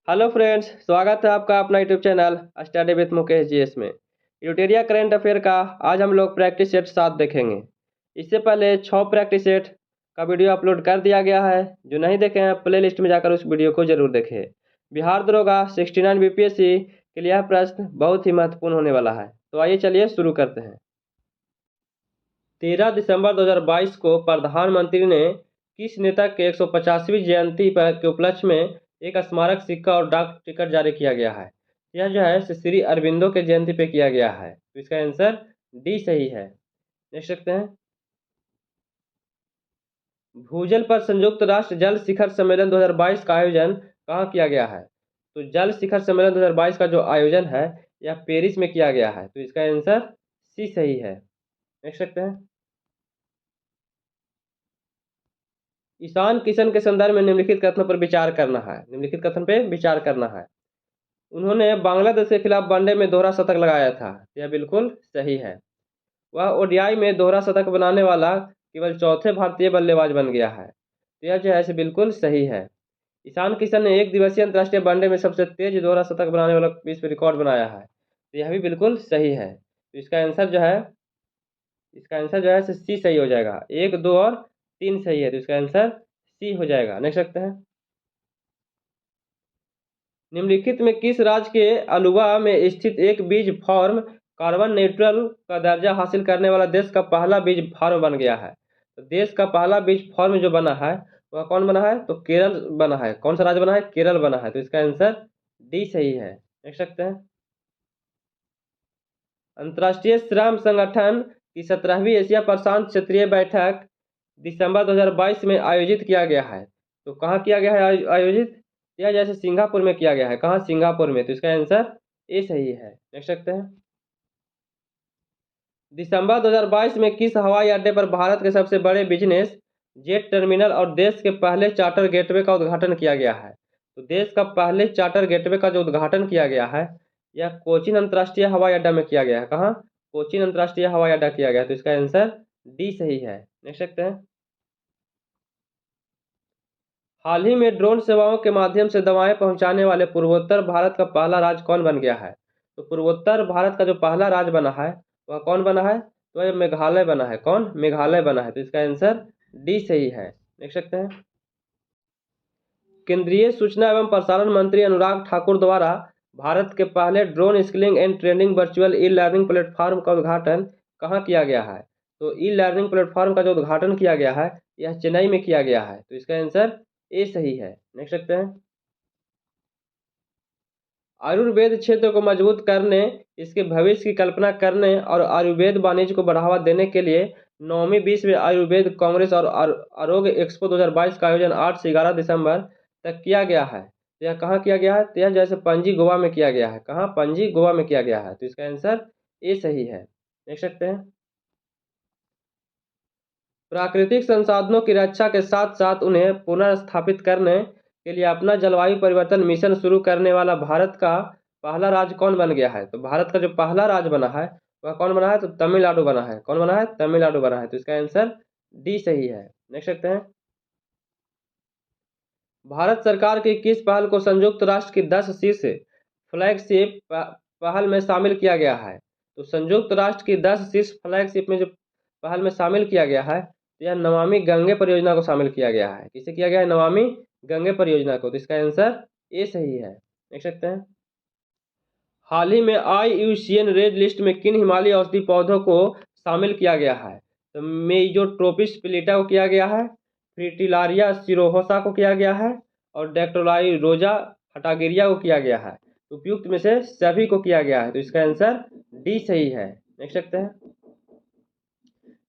Hello friends, स्वागत है आपका अपना YouTube channel study with Mukesh GS में। यूटेरिया करंट अफेयर का आज हम लोग प्रैक्टिस सेट 7 देखेंगे। इससे पहले 6 प्रैक्टिस सेट का वीडियो अपलोड कर दिया गया है। जो नहीं देखे हैं प्ले लिस्ट में जाकर उस वीडियो को जरूर देखें। बिहार दरोगा 69 बीपीएससी के लिए यह प्रश्न बहुत ही महत्वपूर्ण होने वाला है। तो आइए चलिए शुरू करते हैं। 13 दिसंबर 2022 को प्रधानमंत्री ने किस नेता के 150वीं जयंती के उपलक्ष्य में एक स्मारक सिक्का और डाक टिकट जारी किया गया है। यह जो है श्री अरबिंदो के जयंती पे किया गया है। तो इसका आंसर डी सही है। देख सकते हैं। भूजल पर संयुक्त राष्ट्र जल शिखर सम्मेलन 2022 का आयोजन कहाँ किया गया है? तो जल शिखर सम्मेलन 2022 का जो आयोजन है यह पेरिस में किया गया है। तो इसका आंसर सी सही है। देख सकते हैं। ईशान किशन के संदर्भ में निम्नलिखित कथनों पर विचार करना है। निम्नलिखित कथन पे विचार करना है। उन्होंने बांग्लादेश के खिलाफ वनडे में दोहरा शतक लगाया था। यह बिल्कुल सही है। वह ओडीआई में दोहरा शतक बनाने वाला केवल चौथे भारतीय बल्लेबाज बन गया है। तो यह जो है बिल्कुल सही है। ईशान किशन ने एक दिवसीय अंतर्राष्ट्रीय वनडे में सबसे तेज दोहरा शतक बनाने वाला विश्व रिकॉर्ड बनाया है। तो यह भी बिल्कुल सही है। तो इसका आंसर जो है सी सही हो जाएगा। 1, 2 और 3 सही है। तो इसका आंसर सी हो जाएगा। देख सकते हैं। निम्नलिखित में किस राज्य के अलुवा में स्थित एक बीज फार्म कार्बन न्यूट्रल का दर्जा हासिल करने वाला देश का पहला बीज फार्म बन गया है? तो देश का पहला बीज फार्म जो बना है वह कौन बना है? तो केरल बना है। कौन सा राज्य बना है? केरल बना है। तो इसका आंसर डी सही है। देख सकते हैं। अंतर्राष्ट्रीय श्रम संगठन की 17वीं एशिया प्रशांत क्षेत्रीय बैठक दिसंबर 2022 में आयोजित किया गया है। तो कहाँ किया गया है आयोजित? यह जैसे सिंगापुर में किया गया है। कहाँ? सिंगापुर में। तो इसका आंसर ए सही है। देख सकते हैं। दिसंबर 2022 में किस हवाई अड्डे पर भारत के सबसे बड़े बिजनेस जेट टर्मिनल और देश के पहले चार्टर गेटवे का उद्घाटन किया गया है? तो देश का पहले चार्टर गेटवे का जो उद्घाटन किया गया है यह कोचीन अंतर्राष्ट्रीय हवाई अड्डा में किया गया है। कहाँ? कोचीन अंतर्राष्ट्रीय हवाई अड्डा किया गया है। तो इसका आंसर डी सही है। देख सकते हैं। हाल ही में ड्रोन सेवाओं के माध्यम से दवाएं पहुंचाने वाले पूर्वोत्तर भारत का पहला राज्य कौन बन गया है? तो पूर्वोत्तर भारत का जो पहला राज्य बना है वह कौन बना है? तो यह मेघालय बना है। कौन? मेघालय बना है। तो इसका आंसर डी सही है। देख सकते हैं। केंद्रीय सूचना एवं प्रसारण मंत्री अनुराग ठाकुर द्वारा भारत के पहले drone skilling and training virtual e learning platform का उद्घाटन कहाँ किया गया है? तो ई लर्निंग प्लेटफॉर्म का जो उद्घाटन किया गया है यह चेन्नई में किया गया है। तो इसका आंसर ए सही है। देख सकते हैं। आयुर्वेद क्षेत्र को मजबूत करने, इसके भविष्य की कल्पना करने और आयुर्वेद वाणिज्य को बढ़ावा देने के लिए 9वीं विश्व आयुर्वेद कांग्रेस और आरोग्य एक्सपो 2022 का आयोजन 8 से 11 दिसंबर तक किया गया है। तो यह कहाँ किया गया है? तो यह जैसे पणजी गोवा में किया गया है। कहाँ? पणजी गोवा में किया गया है। तो इसका आंसर ए सही है। देख सकते हैं। प्राकृतिक संसाधनों की रक्षा के साथ साथ उन्हें पुनर्स्थापित करने के लिए अपना जलवायु परिवर्तन मिशन शुरू करने वाला भारत का पहला राज्य कौन बन गया है? तो भारत का जो पहला राज्य बना है वह कौन बना है? तो तमिलनाडु बना है। कौन बना है? तमिलनाडु बना है। तो इसका आंसर डी सही है। देख सकते हैं। भारत सरकार की किस पहल को संयुक्त राष्ट्र की 10 शीर्ष फ्लैगशिप पहल में शामिल किया गया है? तो संयुक्त राष्ट्र की 10 शीर्ष फ्लैगशिप में जो पहल में शामिल किया गया है तो यह नमामि गंगे परियोजना को शामिल किया गया है। किसे किया गया है? नमामि गंगे परियोजना को। तो इसका आंसर ए सही है। देख सकते हैं। हाल ही में IUCN रेड लिस्ट में किन हिमालयी औषधि पौधों को शामिल किया गया है? तो मेइजोट्रोपिस पिलिटा को किया गया है, फ्रिटिलारिया सिरोहोसा को किया गया है और डेक्टोलाइरोजा हटागिरिया को किया गया है। उपयुक्त में से सभी को किया गया है। तो इसका आंसर डी सही है। देख सकते हैं।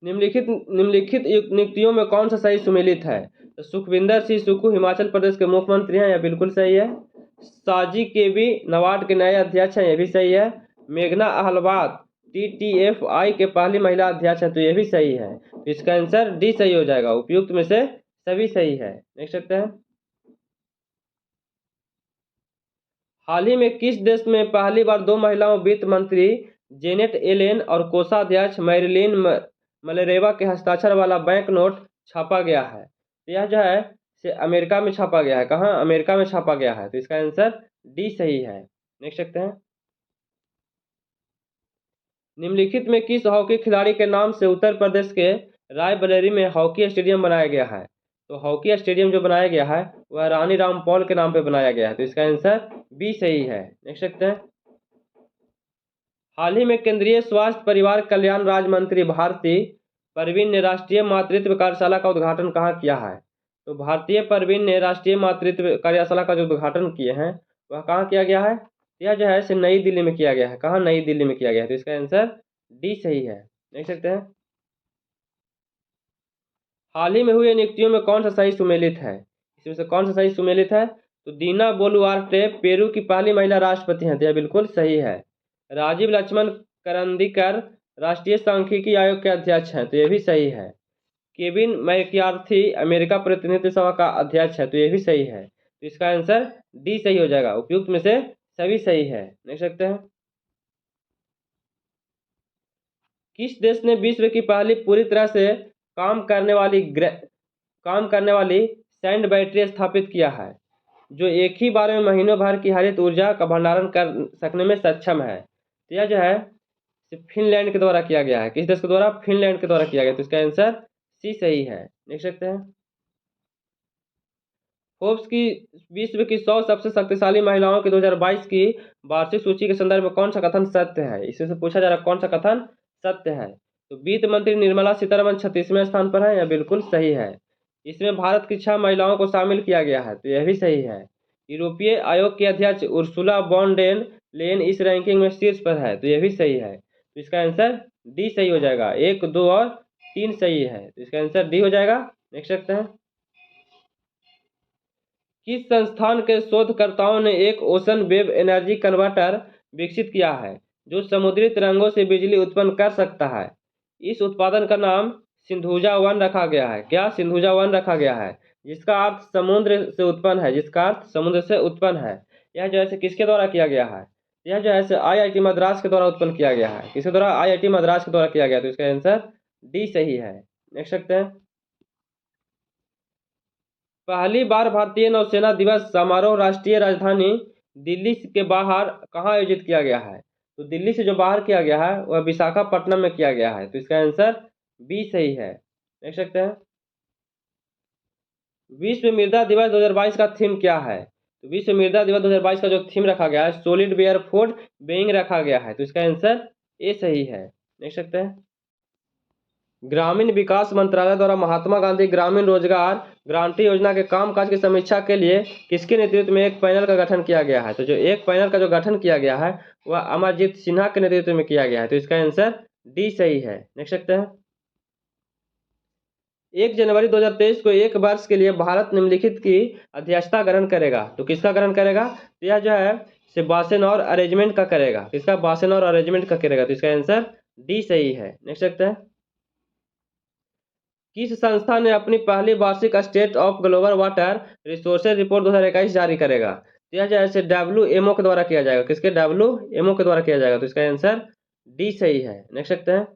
निम्नलिखित नियुक्तियों में कौन सा सही सुमेलित है? तो सुखविंदर सिंह सुक्खू हिमाचल प्रदेश के मुख्यमंत्री हैं। यह बिल्कुल सही है। साजी केबी नाबार्ड के नए अध्यक्ष हैं। यह भी सही है। मेघना अहलवाद TTFI के पहली महिला अध्यक्ष है। तो यह भी सही है। तो इसका आंसर डी सही हो जाएगा। उपयुक्त में से सभी सही है। देख सकते हैं। हाल ही में किस देश में पहली बार 2 महिलाओं वित्त मंत्री जेनेट एलेन और कोषाध्यक्ष मैरिलिन मलेरेवा के हस्ताक्षर वाला बैंक नोट छापा गया है? तो यह जो है से अमेरिका में छापा गया है। कहाँ? अमेरिका में छापा गया है, तो इसका आंसर डी सही है। नेक्स्ट देखते हैं, निम्नलिखित में किस हॉकी खिलाड़ी के नाम से उत्तर प्रदेश के रायबरेली में हॉकी स्टेडियम बनाया गया है? तो हॉकी स्टेडियम जो बनाया गया है वह रानी रामपाल के नाम पे बनाया गया है, तो इसका आंसर बी सही है। नेक्स्ट देखते हैं, हाल ही में केंद्रीय स्वास्थ्य परिवार कल्याण राज्य मंत्री भारती परवीन ने राष्ट्रीय मातृत्व कार्यशाला का उद्घाटन कहाँ किया है? तो भारतीय परवीन ने राष्ट्रीय मातृत्व कार्यशाला का जो उद्घाटन किए हैं वह कहाँ किया गया है? यह जो है इसे नई दिल्ली में किया गया है। कहाँ? नई दिल्ली में किया गया है, तो इसका आंसर डी सही है। देख सकते हैं, हाल ही में हुए नियुक्तियों में कौन सा सही सुमेलित है? इसमें से कौन सा सही सुमेलित है? तो दीना बोलुआर्टे पेरू की पहली महिला राष्ट्रपति हैं, तो यह बिल्कुल सही है। राजीव लक्ष्मण करंदीकर राष्ट्रीय सांख्यिकी आयोग के अध्यक्ष हैं, तो यह भी सही है। केविन मैककार्थी अमेरिका प्रतिनिधि सभा का अध्यक्ष है, तो यह भी सही है। तो इसका आंसर डी सही हो जाएगा। उपयुक्त में से सभी सही है। देख सकते हैं, किस देश ने विश्व की पहली पूरी तरह से काम करने वाली सैंड बैटरी स्थापित किया है, जो एक ही बार में महीनों भर की हरित ऊर्जा का भंडारण कर सकने में सक्षम है? तो यह जो है फिनलैंड के द्वारा किया गया है। किस देश के द्वारा? फिनलैंड के द्वारा किया गया, तो इसका आंसर सी सही है। देख सकते हैं, फोर्ब्स की विश्व की 100 सबसे शक्तिशाली महिलाओं की 2022 की वार्षिक सूची के संदर्भ में कौन सा कथन सत्य है? इससे से पूछा जा रहा है कौन सा कथन सत्य है। तो वित्त मंत्री निर्मला सीतारमण 36वें स्थान पर है, यह बिल्कुल सही है। इसमें भारत की 6 महिलाओं को शामिल किया गया है, तो यह भी सही है। यूरोपीय आयोग के अध्यक्ष उर्सुला वॉन डेर लेयन इस रैंकिंग में शीर्ष पर है, तो यह भी सही है। तो इसका आंसर डी सही हो जाएगा। 1, 2 और 3 सही है, तो इसका आंसर डी हो जाएगा। देख सकते हैं, किस संस्थान के शोधकर्ताओं ने एक ओशन वेव एनर्जी कन्वर्टर विकसित किया है जो समुद्री तरंगों से बिजली उत्पन्न कर सकता है? इस उत्पादन का नाम सिंधुजा 1 रखा गया है। क्या? सिंधुजा 1 रखा गया है, जिसका अर्थ समुद्र से उत्पन्न है, जिसका अर्थ समुद्र से उत्पन्न है। यह जो है किसके द्वारा किया गया है? यह जो है IIT मद्रास के द्वारा उत्पन्न किया गया है। किसके द्वारा? IIT मद्रास के द्वारा किया गया, तो इसका आंसर डी सही है। देख सकते हैं, पहली बार भारतीय नौसेना दिवस समारोह राष्ट्रीय राजधानी दिल्ली के बाहर कहाँ आयोजित किया गया है? तो दिल्ली से जो बाहर किया गया है वह विशाखापट्टनम में किया गया है, तो इसका आंसर बी सही है। देख सकते हैं, विश्व मृदा दिवस 2022 का थीम क्या है? तो विश्व मृदा दिवस 2022 का जो थीम रखा गया है सॉलिड वेयर फॉर बीइंग रखा गया है, तो इसका आंसर ए सही है। देख सकते हैं, ग्रामीण विकास मंत्रालय द्वारा महात्मा गांधी ग्रामीण रोजगार गारंटी योजना के कामकाज की समीक्षा के लिए किसके नेतृत्व में एक पैनल का गठन किया गया है? तो जो एक पैनल का जो गठन किया गया है वह अमरजीत सिन्हा के नेतृत्व में किया गया है, तो इसका आंसर डी सही है। देख सकते हैं, 1 जनवरी 2023 को एक वर्ष के लिए भारत निम्नलिखित की अध्यक्षता ग्रहण करेगा, तो किसका ग्रहण करेगा? तो यह जो है बासेनौर अरेंजमेंट का करेगा। किसका? बासेनौर अरेंजमेंट का करेगा, तो इसका आंसर डी सही है। देख सकते हैं, किस संस्था ने अपनी पहली वार्षिक state of global water resources report 2021 जारी करेगा? तो यह जैसे WMO के द्वारा किया जाएगा। किसके? WMO के द्वारा किया जाएगा, तो इसका आंसर डी सही है। देख सकते हैं,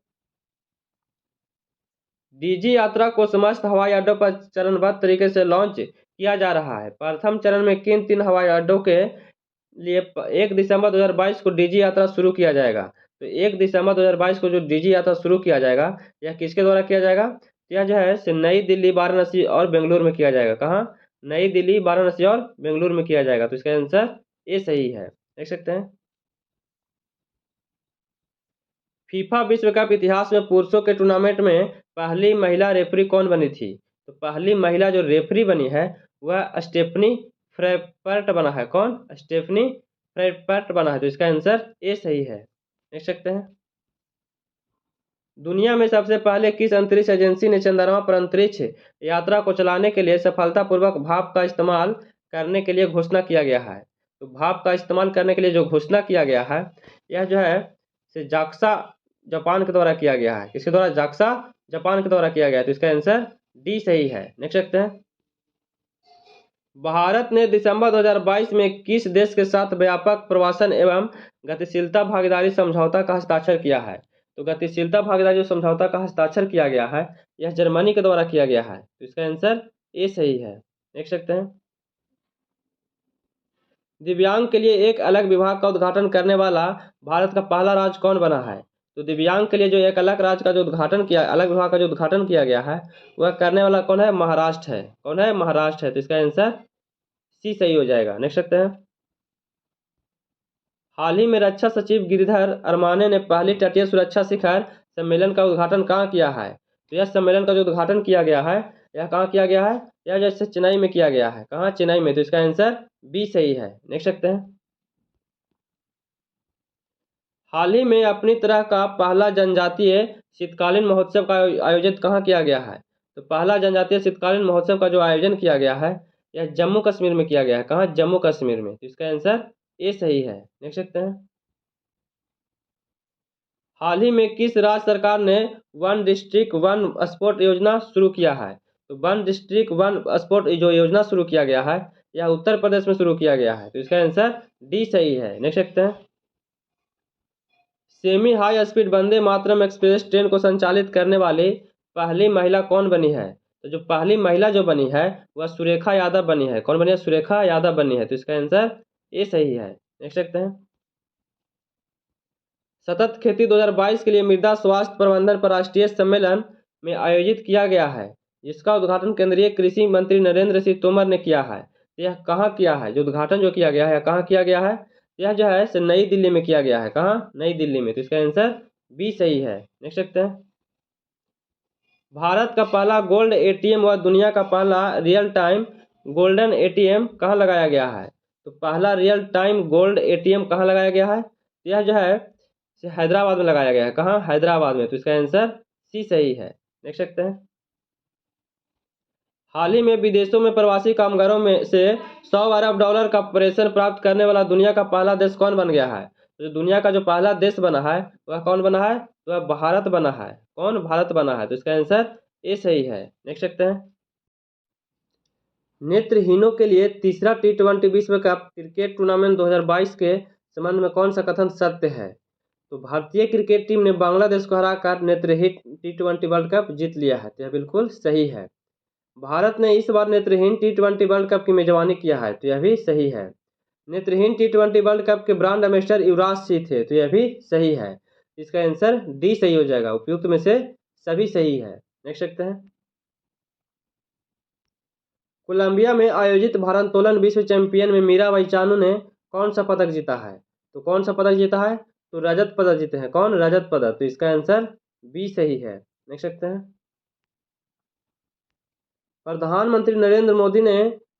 डीजी यात्रा को समस्त हवाई अड्डों पर चरणबद्ध तरीके से लॉन्च किया जा रहा है। प्रथम चरण में किन 3 हवाई अड्डों के लिए 1 दिसंबर 2022 को डीजी यात्रा शुरू किया जाएगा? तो 1 दिसंबर 2022 को जो डीजी यात्रा शुरू किया जाएगा यह किसके द्वारा किया जाएगा? यह जो है नई दिल्ली, वाराणसी और बेंगलुरु में किया जाएगा। कहाँ? नई दिल्ली, वाराणसी और बेंगलुरु में किया जाएगा, तो इसका आंसर ए सही है। देख सकते हैं, फीफा विश्व कप इतिहास में पुरुषों के टूर्नामेंट में पहली महिला रेफरी कौन बनी थी? तो पहली महिला जो रेफरी बनी है वह स्टेफनी फ्रैपर्ट बना है। कौन? स्टेफनी फ्रैपर्ट बना है, तो इसका आंसर ए सही है। देख सकते हैं, दुनिया में सबसे पहले किस अंतरिक्ष एजेंसी ने चंद्रमा पर अंतरिक्ष यात्रा को चलाने के लिए सफलतापूर्वक भाप का इस्तेमाल करने के लिए घोषणा किया गया है? तो भाप का इस्तेमाल करने के लिए जो घोषणा किया गया है यह जो है जाक्सा जापान के द्वारा किया गया है। किसके द्वारा? जाक्सा जापान के द्वारा किया गया है, तो इसका आंसर डी सही है। देख सकते हैं, भारत ने दिसंबर 2022 में किस देश के साथ व्यापक प्रवासन एवं गतिशीलता भागीदारी समझौता का हस्ताक्षर किया है? तो गतिशीलता भागीदारी जो समझौता का हस्ताक्षर किया गया है यह जर्मनी के द्वारा किया गया है, तो इसका आंसर ए सही है। देख सकते हैं। दिव्यांग के लिए एक अलग विभाग का उद्घाटन करने वाला भारत का पहला राज्य कौन बना है? तो दिव्यांग के लिए जो एक अलग राज्य का जो उद्घाटन किया, अलग विभाग का जो उद्घाटन किया गया है, वह करने वाला कौन है? महाराष्ट्र है। कौन है? महाराष्ट्र है। तो इसका आंसर सी सही हो जाएगा। नेक्स्ट सकते हैं। हाल ही में रक्षा सचिव गिरिधर अरमाने ने पहली तटीय सुरक्षा शिखर सम्मेलन का उद्घाटन कहाँ किया है? तो यह सम्मेलन का जो उद्घाटन किया गया है, यह कहाँ किया गया है? यह जैसे चेन्नई में किया गया है। कहाँ? चेन्नई में। तो इसका आंसर बी सही है। नेक्स्ट सकते हैं। हाल ही में अपनी तरह का पहला जनजातीय शीतकालीन महोत्सव का आयोजित कहाँ किया गया है? तो पहला जनजातीय शीतकालीन महोत्सव का जो आयोजन किया गया है, यह जम्मू कश्मीर में किया गया है। कहाँ? जम्मू कश्मीर में। तो इसका आंसर ए सही है। देख सकते हैं। हाल ही में किस राज्य सरकार ने वन डिस्ट्रिक्ट वन स्पोर्ट योजना शुरू किया है? तो वन डिस्ट्रिक्ट वन स्पोर्ट जो योजना शुरू किया गया है, यह उत्तर प्रदेश में शुरू किया गया है। तो इसका आंसर डी सही है। देख सकते हैं। Semi high speed Vande Mataram express train को संचालित करने वाली पहली महिला कौन बनी है? तो जो पहली महिला जो बनी है, वह सुरेखा यादव बनी है। कौन बनी है? सुरेखा यादव बनी है। तो इसका आंसर ए सही है। देख सकते हैं। सतत खेती 2022 के लिए मृदा स्वास्थ्य प्रबंधन पर राष्ट्रीय सम्मेलन में आयोजित किया गया है, जिसका उद्घाटन केंद्रीय कृषि मंत्री नरेंद्र सिंह तोमर ने किया है। तो यह कहाँ किया है? जो उद्घाटन जो किया गया है, कहाँ किया गया है? यह जो है से नई दिल्ली में किया गया है। कहाँ? नई दिल्ली में। तो इसका आंसर बी सही है। देख सकते हैं। भारत का पहला गोल्ड एटीएम व दुनिया का पहला रियल टाइम गोल्डन एटीएम कहाँ लगाया गया है? तो पहला रियल टाइम गोल्ड एटीएम कहाँ लगाया गया है? यह जो है हैदराबाद में लगाया गया है। कहाँ? हैदराबाद में। तो इसका आंसर सी सही है। देख सकते हैं। हाल ही में विदेशों में प्रवासी कामगारों में से 100 अरब डॉलर का पेंशन प्राप्त करने वाला दुनिया का पहला देश कौन बन गया है? तो जो दुनिया का जो पहला देश बना है, वह कौन बना है? तो वह भारत बना है। कौन? भारत बना है। तो इसका आंसर ए सही है। देख सकते हैं। नेत्रहीनों के लिए तीसरा T20 विश्व कप क्रिकेट टूर्नामेंट 2022 के संबंध में कौन सा कथन सत्य है? तो भारतीय क्रिकेट टीम ने बांग्लादेश को हराकर नेत्रहीन T20 वर्ल्ड कप जीत लिया है। तो यह बिल्कुल सही है। भारत ने इस बार नेत्रहीन T20 वर्ल्ड कप की मेजबानी किया है। तो यह भी सही है। नेत्रहीन T20 वर्ल्ड कप के ब्रांड एम्बेसडर युवराज सिंह थे। तो यह भी सही है। इसका आंसर डी सही हो जाएगा। उपयुक्त में से सभी सही है। देख सकते हैं। कोलंबिया में आयोजित भारोत्तोलन विश्व चैंपियन में मीराबाई चानू ने कौन सा पदक जीता है? तो कौन सा पदक जीता है? तो रजत पदक जीते हैं। कौन? रजत पदक। तो इसका आंसर बी सही है। देख सकते हैं। प्रधानमंत्री नरेंद्र मोदी ने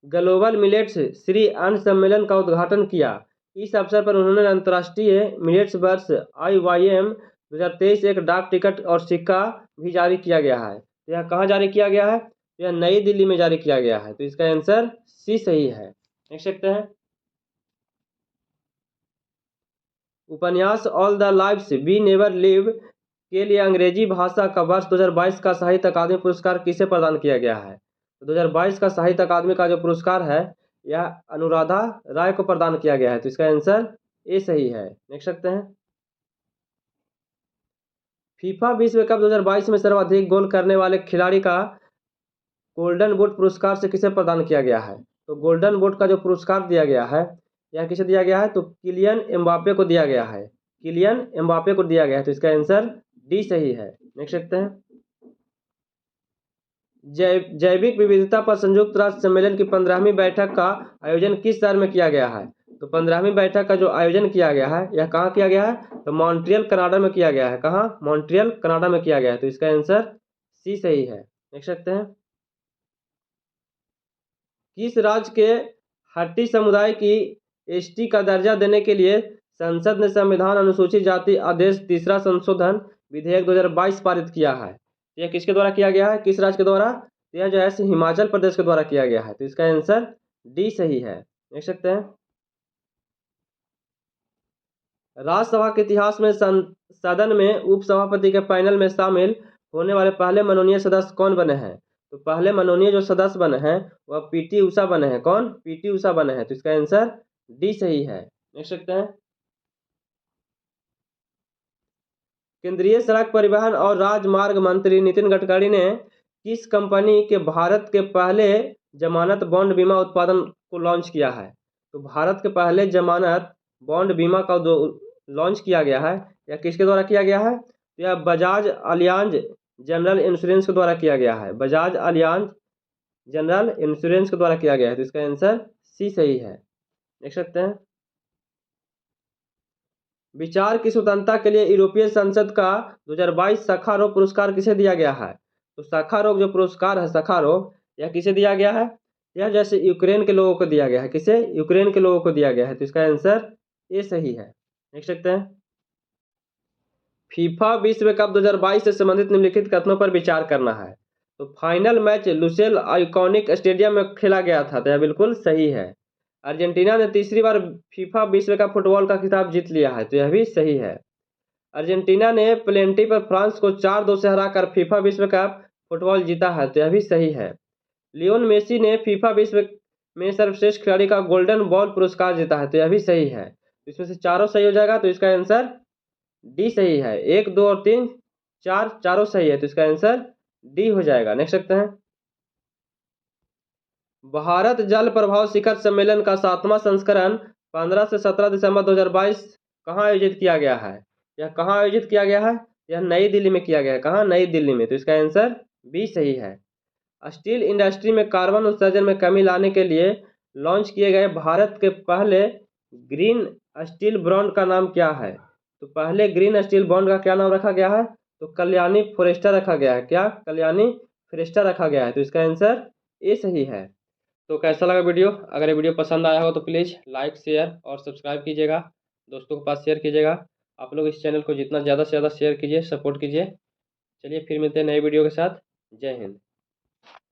ग्लोबल मिलेट्स श्री अन्न सम्मेलन का उद्घाटन किया। इस अवसर पर उन्होंने अंतर्राष्ट्रीय मिलेट्स वर्ष IYM 2023 एक डाक टिकट और सिक्का भी जारी किया गया है। तो यह कहाँ जारी किया गया है? यह नई दिल्ली में जारी किया गया है। तो इसका आंसर सी सही है। देख सकते हैं। उपन्यास all the lives we never live के लिए अंग्रेजी भाषा का वर्ष 2022 का साहित्य अकादमी पुरस्कार किसे प्रदान किया गया है? तो 2022 का साहित्य अकादमी का जो पुरस्कार है, यह अनुराधा राय को प्रदान किया गया है। तो इसका आंसर ए सही है। देख सकते हैं। फीफा विश्व कप 2022 में सर्वाधिक गोल करने वाले खिलाड़ी का गोल्डन बूट पुरस्कार से किसे प्रदान किया गया है? तो गोल्डन बूट का जो पुरस्कार दिया गया है, यह किसे दिया गया है? तो किलियन एम्बापे को दिया गया है। किलियन एम्बापे को दिया गया है। तो इसका आंसर डी सही है। देख सकते हैं। जैविक विविधता पर संयुक्त राष्ट्र सम्मेलन की 15वीं बैठक का आयोजन किस शहर में किया गया है? तो 15वीं बैठक का जो आयोजन किया गया है, यह कहाँ किया गया है? तो मॉन्ट्रियल कनाडा में किया गया है। कहाँ? मॉन्ट्रियल कनाडा में किया गया है। तो इसका आंसर सी सही है। देख सकते हैं। किस राज्य के हट्टी समुदाय की एसटी का दर्जा देने के लिए संसद ने संविधान अनुसूचित जाति आदेश तीसरा संशोधन विधेयक 2022 पारित किया है? यह किसके द्वारा किया गया है? किस राज्य के द्वारा? यह जो है हिमाचल प्रदेश के द्वारा किया गया है। तो इसका आंसर डी सही है। देख सकते हैं। राज्यसभा के इतिहास में सदन में उपसभापति के पैनल में शामिल होने वाले पहले मनोनीय सदस्य कौन बने हैं? तो पहले मनोनीय जो सदस्य बने हैं, वह पीटी उषा बने हैं। कौन? पीटी उषा बने हैं। तो इसका आंसर डी सही है। देख सकते हैं। केंद्रीय सड़क परिवहन और राजमार्ग मंत्री नितिन गडकरी ने किस कंपनी के भारत के पहले जमानत बॉन्ड बीमा उत्पादन को लॉन्च किया है? तो भारत के पहले जमानत बॉन्ड बीमा का जो लॉन्च किया गया है, यह किसके द्वारा किया गया है? तो यह बजाज अलियांज जनरल इंश्योरेंस के द्वारा किया गया है। बजाज अलियांज जनरल इंश्योरेंस के द्वारा किया गया है। तो इसका आंसर सी सही है। देख सकते हैं। विचार की स्वतंत्रता के लिए यूरोपीय संसद का 2022 सखारोव पुरस्कार किसे दिया गया है? तो सखारोव जो पुरस्कार है, सखारोव, यह किसे दिया गया है? यह जैसे यूक्रेन के लोगों को दिया गया है। किसे? यूक्रेन के लोगों को दिया गया है। तो इसका आंसर ए सही है। देख सकते हैं। फीफा विश्व कप 2022 से संबंधित निम्नलिखित कथनों पर विचार करना है। तो final match Lucille iconic stadium में खेला गया था। तो यह बिल्कुल सही है। अर्जेंटीना ने तीसरी बार फीफा विश्व कप फुटबॉल का खिताब जीत लिया है। तो यह भी सही है। अर्जेंटीना ने प्लेंटी पर फ्रांस को 4-2 से हराकर फीफा विश्व कप फुटबॉल जीता है। तो यह भी सही है। लियोन मेसी ने फीफा विश्व में सर्वश्रेष्ठ खिलाड़ी का गोल्डन बॉल पुरस्कार जीता है। तो यह भी सही है। इसमें से चारों सही हो जाएगा। तो इसका आंसर डी सही है। 1, 2 और 3, 4 चारों सही है। तो इसका आंसर डी हो जाएगा। नेक्स्ट सकते हैं। भारत जल प्रभाव शिखर सम्मेलन का 7वां संस्करण 15 से 17 दिसंबर 2022 कहाँ आयोजित किया गया है? यह कहाँ आयोजित किया गया है? यह नई दिल्ली में किया गया है। कहाँ? नई दिल्ली में। तो इसका आंसर बी सही है। स्टील इंडस्ट्री में कार्बन उत्सर्जन में कमी लाने के लिए लॉन्च किए गए भारत के पहले ग्रीन स्टील बॉन्ड का नाम क्या है? तो पहले ग्रीन स्टील बॉन्ड का क्या नाम रखा गया है? तो कल्याणी फोरेस्टर रखा गया है। क्या? कल्याणी फोरेस्टर रखा गया है। तो इसका आंसर ए सही है। तो कैसा लगा वीडियो? अगर ये वीडियो पसंद आया हो तो प्लीज़ लाइक, शेयर और सब्सक्राइब कीजिएगा। दोस्तों के पास शेयर कीजिएगा। आप लोग इस चैनल को जितना ज़्यादा से ज़्यादा शेयर कीजिए, सपोर्ट कीजिए। चलिए फिर मिलते हैं नए वीडियो के साथ। जय हिंद।